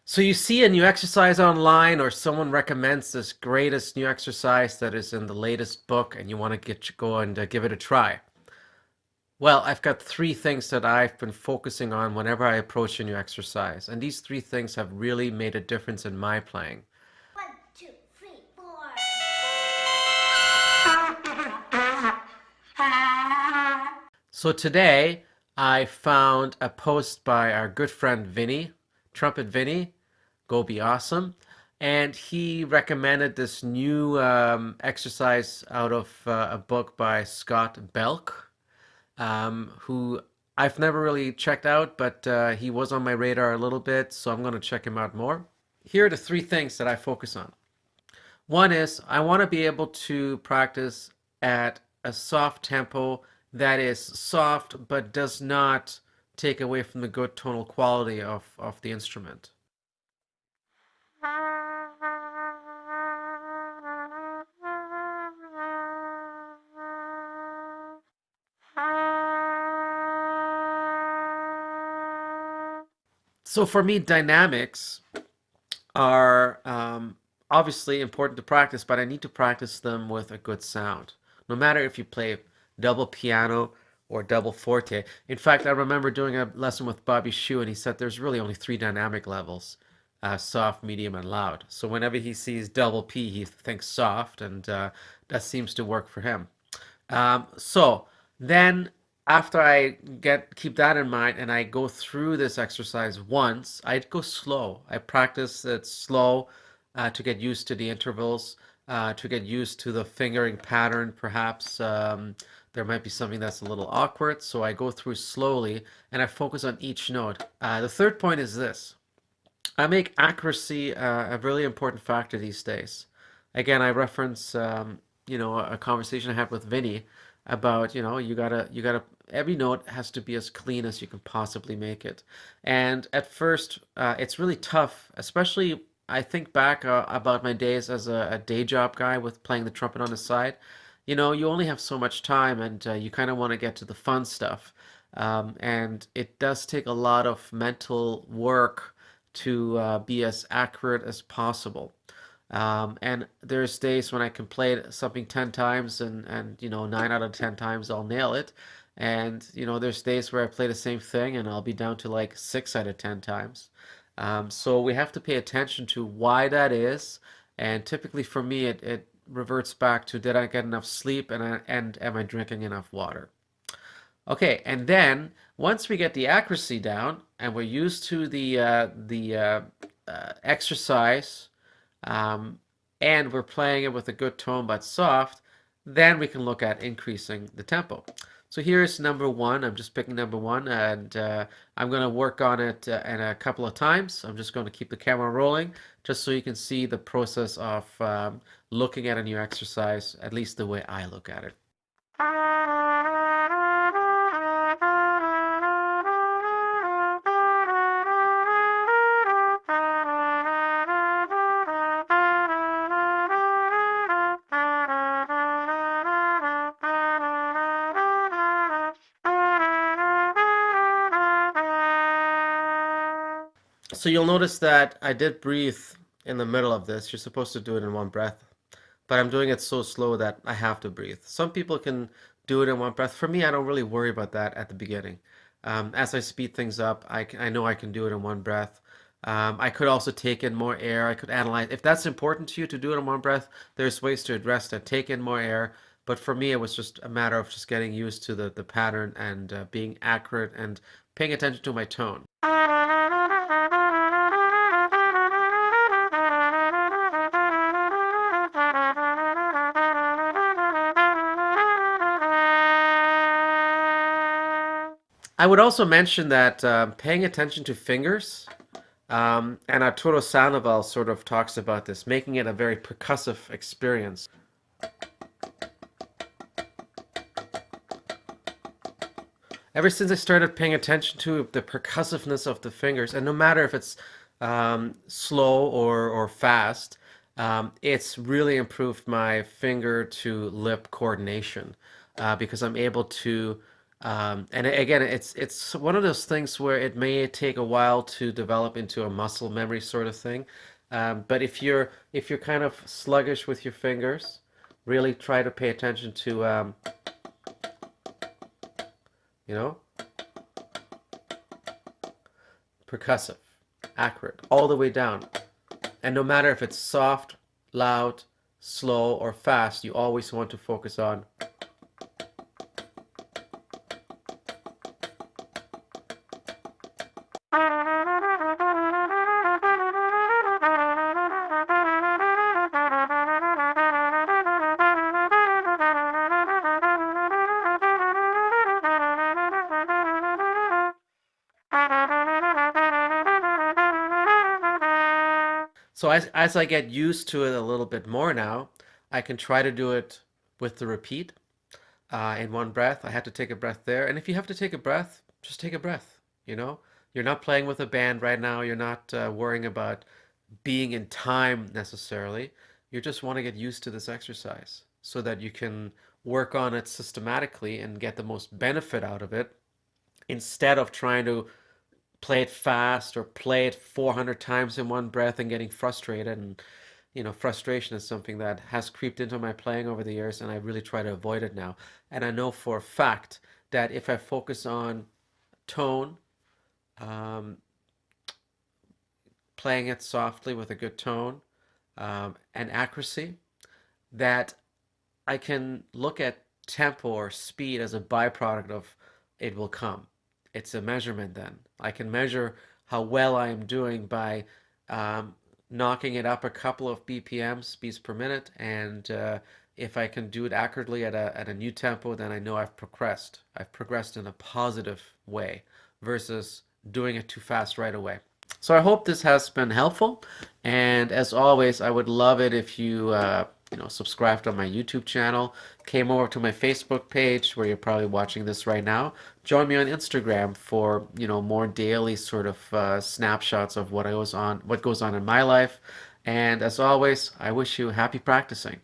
So you see a new exercise online or someone recommends this greatest new exercise that is in the latest book and you want to go and give it a try. Well, I've got three things that I've been focusing on whenever I approach a new exercise, and these three things have really made a difference in my playing. 1, 2, 3, 4. So today I found a post by our good friend Vinnie, Trumpet Vinnie, go be awesome. And he recommended this new exercise out of a book by Scott Belk, who I've never really checked out, but he was on my radar a little bit, so I'm going to check him out more. Here are the three things that I focus on. One is I want to be able to practice at a soft tempo that is soft but does not take away from the good tonal quality of the instrument. So for me, dynamics are obviously important to practice, but I need to practice them with a good sound. No matter if you play double piano or double forte. In fact, I remember doing a lesson with Bobby Shew, and he said there's really only three dynamic levels: soft, medium, and loud. So whenever he sees double P, he thinks soft, and that seems to work for him. So then after I keep that in mind and I go through this exercise once, I go slow. I practice it slow to get used to the intervals, to get used to the fingering pattern. Perhaps there might be something that's a little awkward, so I go through slowly and I focus on each note. The third point is this. I make accuracy a really important factor these days. Again, I reference a conversation I had with Vinny about you gotta every note has to be as clean as you can possibly make it. And at first, it's really tough, especially I think back about my days as a day job guy with playing the trumpet on the side. You only have so much time, and you kind of want to get to the fun stuff. And it does take a lot of mental work to be as accurate as possible. And there's days when I can play something 10 times and 9 out of 10 times I'll nail it. And there's days where I play the same thing and I'll be down to like 6 out of 10 times. So we have to pay attention to why that is. And typically for me, it reverts back to, did I get enough sleep, and am I drinking enough water? Okay, and then once we get the accuracy down and we're used to the exercise, um, and we're playing it with a good tone but soft, then we can look at increasing the tempo. So here's number one. I'm just picking number one, and I'm going to work on it in a couple of times. I'm just going to keep the camera rolling just so you can see the process of looking at a new exercise, at least the way I look at it. So you'll notice that I did breathe in the middle of this. You're supposed to do it in one breath, but I'm doing it so slow that I have to breathe. Some people can do it in one breath. For me, I don't really worry about that at the beginning. As I speed things up, I know I can do it in one breath. I could also take in more air. I could analyze. If that's important to you to do it in one breath, there's ways to address that. Take in more air. But for me, it was just a matter of just getting used to the pattern and being accurate and paying attention to my tone. I would also mention that paying attention to fingers, and Arturo Sandoval sort of talks about this, making it a very percussive experience. Ever since I started paying attention to the percussiveness of the fingers, and no matter if it's slow or fast, it's really improved my finger to lip coordination because I'm able to And again, it's one of those things where it may take a while to develop into a muscle memory sort of thing. But if you're kind of sluggish with your fingers, really try to pay attention to you know, percussive, accurate, all the way down. And no matter if it's soft, loud, slow, or fast, you always want to focus on. So as I get used to it a little bit more now, I can try to do it with the repeat in one breath. I had to take a breath there. And if you have to take a breath, just take a breath. You know, you're not playing with a band right now. You're not worrying about being in time necessarily. You just want to get used to this exercise so that you can work on it systematically and get the most benefit out of it instead of trying to play it fast or play it 400 times in one breath and getting frustrated. And frustration is something that has creeped into my playing over the years, and I really try to avoid it now. And I know for a fact that if I focus on tone, um, playing it softly with a good tone, and accuracy, that I can look at tempo or speed as a byproduct of it will come. It's a measurement then. I can measure how well I am doing by um, knocking it up a couple of BPMs, beats per minute, and if I can do it accurately at a new tempo, then I know I've progressed. I've progressed in a positive way versus doing it too fast right away. So I hope this has been helpful. And as always, I would love it if you, subscribed on my YouTube channel, came over to my Facebook page where you're probably watching this right now. Join me on Instagram for, more daily sort of snapshots of what goes on in my life. And as always, I wish you happy practicing.